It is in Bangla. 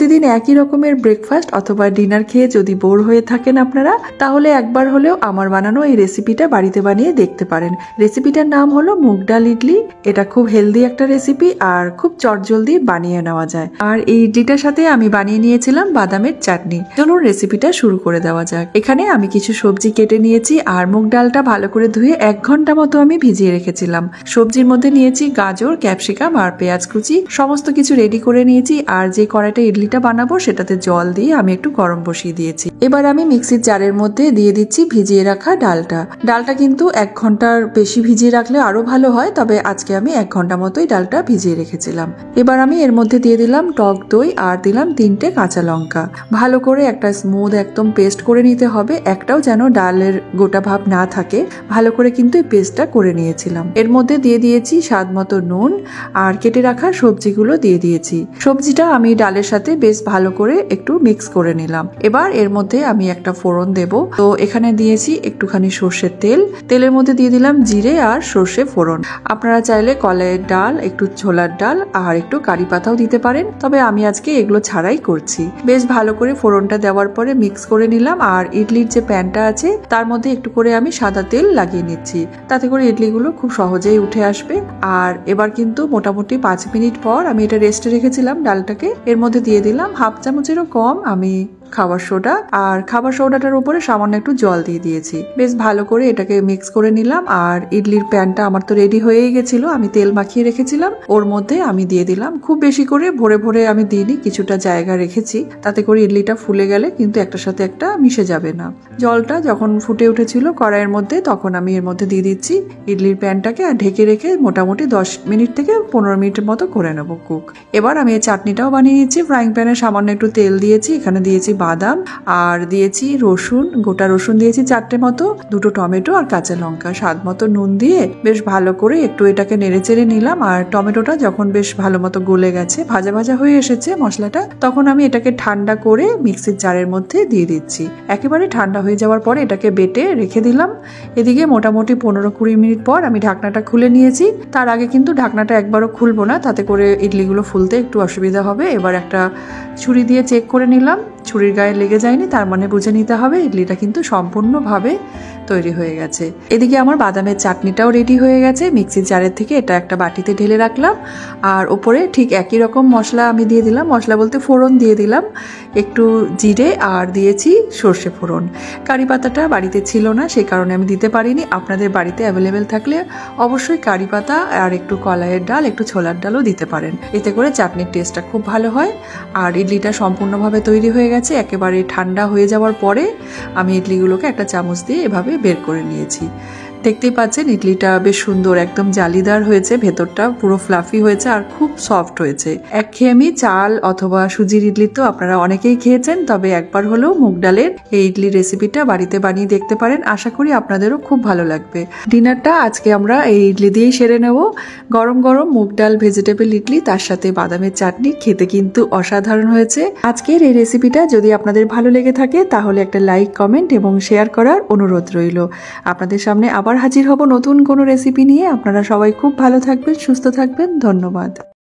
প্রতিদিন একই রকমের ব্রেকফাস্ট অথবা ডিনার খেয়ে যদি বোর হয়ে থাকেন আপনারা, তাহলে একবার হলেও আমার বানানো এই রেসিপিটা বাড়িতে বানিয়ে দেখতে পারেন। রেসিপিটার নাম হলো মুগ ডাল ইডলি। এটা খুব হেলদি একটা রেসিপি আর খুব চটজলদি বানিয়ে নেওয়া যায়। আর এই ইডলিটার সাথে আমি বানিয়ে নিয়েছিলাম বাদামের চাটনি। চলুন রেসিপিটা শুরু করে দেওয়া যাক। এখানে আমি কিছু সবজি কেটে নিয়েছি আর মুগ ডালটা ভালো করে ধুয়ে 1 ঘন্টা মতো আমি ভিজিয়ে রেখেছিলাম। সবজির মধ্যে নিয়েছি গাজর, ক্যাপসিকাম আর পেঁয়াজ কুচি। সমস্ত কিছু রেডি করে নিয়েছি আর যে কড়াইটা ইডলিটা বানাবো সেটাতে জল দিয়ে আমি একটু গরম বসিয়ে দিয়েছি। এবার আমি মিক্সির জারের মধ্যে দিয়ে দিচ্ছি ভিজিয়ে রাখা ডালটা। ডালটা কিন্তু 1 ঘন্টার বেশি ভিজিয়ে রাখলে আরো ভালো হয়, তবে আজকে আমি 1 ঘন্টা মতোই ডালটা ভিজিয়ে রেখেছিলাম। এবার আমি এর মধ্যে দিয়ে দিলাম টক দই আর দিলাম 3টে কাঁচা লঙ্কা। ভালো করে একটা স্মুথ একদম পেস্ট করে নিতে হবে, একটাও যেন ডালের গোটা ভাব না থাকে। ভালো করে কিন্তু এই পেস্টটা করে নিয়েছিলাম। এর মধ্যে দিয়ে দিয়েছি স্বাদ মতো নুন আর কেটে রাখা সবজিগুলো দিয়ে দিয়েছি। সবজিটা আমি ডালের সাথে বেশ ভালো করে একটু মিক্স করে নিলাম। এবার এর মধ্যে আমি একটা ফোড়ন দেব। তো এখানে দিয়েছি একটুখানি সর্ষের তেল। তেলের মধ্যে দিয়ে দিলাম জিরে আর সর্ষে ফোড়ন। আপনারা চাইলে কলাইয়ের ডাল, একটু ছোলার ডাল আর একটু কারি পাতাও দিতে পারেন, তবে আমি আজকে এগুলো ছাড়াই করছি। বেশ ভালো করে ফোড়নটা দেওয়ার পরে মিক্স করে নিলাম আর ইডলির যে প্যানটা আছে তার মধ্যে একটু করে আমি সাদা তেল লাগিয়ে নিচ্ছি, তাতে করে ইডলিগুলো খুব সহজেই উঠে আসবে। আর এবার কিন্তু মোটামুটি 5 মিনিট পর আমি এটা রেস্টে রেখেছিলাম ডালটাকে। এর মধ্যে দিয়ে দিলাম 1/2 চামচেরও কম আমি খাবার সোডা, আর খাবার সোডাটার উপরে সামান্য একটু জল দিয়ে দিয়েছি। বেশ ভালো করে এটাকে মিক্স করে নিলাম। আর ইডলির প্যানটা আমার তো রেডি হয়েই গেছিল, আমি তেল মাখিয়ে রেখেছিলাম। ওর মধ্যে আমি দিয়ে দিলাম, খুব বেশি করে ভরে ভরে আমি দিইনি, কিছুটা জায়গা রেখেছি, তাতে করে ইডলিটা ফুলে গেলে কিন্তু একটার সাথে একটা মিশে যাবে না। জলটা যখন ফুটে উঠেছিল কড়াইয়ের মধ্যে, তখন আমি এর মধ্যে দিয়ে দিচ্ছি ইডলির প্যানটাকে আর ঢেকে রেখে মোটামুটি 10 মিনিট থেকে 15 মিনিটের মতো করে নেবো কুক। এবার আমি এই চাটনিটাও বানিয়ে নিচ্ছি। ফ্রাইং প্যানে সামান্য একটু তেল দিয়েছি, এখানে দিয়েছি বাদাম আর দিয়েছি রসুন, গোটা রসুন দিয়েছি 4টে মতো, 2টো টমেটো আর কাঁচা লঙ্কা, স্বাদ মতো নুন দিয়ে বেশ ভালো করে একটু এটাকে নেড়ে চেড়ে নিলাম। আর টমেটোটা যখন বেশ ভালো মতো গলে গেছে, ভাজা ভাজা হয়ে এসেছে মশলাটা, তখন আমি এটাকে ঠান্ডা করে মিক্সির জারের মধ্যে দিয়ে দিচ্ছি। একেবারে ঠান্ডা হয়ে যাওয়ার পরে এটাকে বেটে রেখে দিলাম। এদিকে মোটামুটি 15-20 মিনিট পর আমি ঢাকনাটা খুলে নিয়েছি। তার আগে কিন্তু ঢাকনাটা একবারও খুলবো না, তাতে করে ইডলিগুলো ফুলতে একটু অসুবিধা হবে। এবার একটা ছুরি দিয়ে চেক করে নিলাম, ছুরির গায়ে লেগে যায়নি, তার মানে বুঝে নিতে হবে ইডলিটা কিন্তু সম্পূর্ণভাবে তৈরি হয়ে গেছে। এদিকে আমার বাদামের চাটনিটাও রেডি হয়ে গেছে। মিক্সির জারের থেকে এটা একটা বাটিতে ঢেলে রাখলাম। আর ওপরে ঠিক একই রকম মশলা আমি দিয়ে দিলাম, মশলা বলতে ফোড়ন দিয়ে দিলাম, একটু জিরে আর দিয়েছি সর্ষে ফোড়ন। কারি পাতাটা বাড়িতে ছিল না, সেই কারণে আমি দিতে পারিনি। আপনাদের বাড়িতে অ্যাভেলেবেল থাকলে অবশ্যই কারি পাতা আর একটু কলাইয়ের ডাল, একটু ছোলার ডালও দিতে পারেন, এতে করে চাটনির টেস্টটা খুব ভালো হয়। আর ইডলিটা সম্পূর্ণভাবে তৈরি হয়ে গেছে। একেবারে ঠান্ডা হয়ে যাওয়ার পরে আমি ইডলিগুলোকে একটা চামচ দিয়ে এভাবে বের করে নিয়েছি। দেখতেই পাচ্ছেন ইডলিটা বেশ সুন্দর, একদম জালিদার হয়েছে, ভেতরটা পুরো ফ্লাফি হয়েছে আর খুব সফট হয়েছে। একঘেয়েমি চাল অথবা সুজির ইডলি তো আপনারা অনেকেই খেয়েছেন, তবে একবার হলেও মুগ ডালের এই ইডলি রেসিপিটা বাড়িতে বানিয়ে দেখতে পারেন। আশা করি আপনাদেরও খুব ভালো লাগবে। ডিনারটা আজকে আমরা এই ইডলি দিয়েই সেরে নেব। গরম গরম মুগ ডাল ভেজিটেবল ইডলি, তার সাথে বাদামের চাটনি, খেতে কিন্তু অসাধারণ হয়েছে। আজকের এই রেসিপিটা যদি আপনাদের ভালো লেগে থাকে তাহলে একটা লাইক, কমেন্ট এবং শেয়ার করার অনুরোধ রইল। আপনাদের সামনে আবার হাজির হব নতুন কোনো রেসিপি নিয়ে। আপনারা সবাই খুব ভালো থাকবেন, সুস্থ থাকবেন। ধন্যবাদ।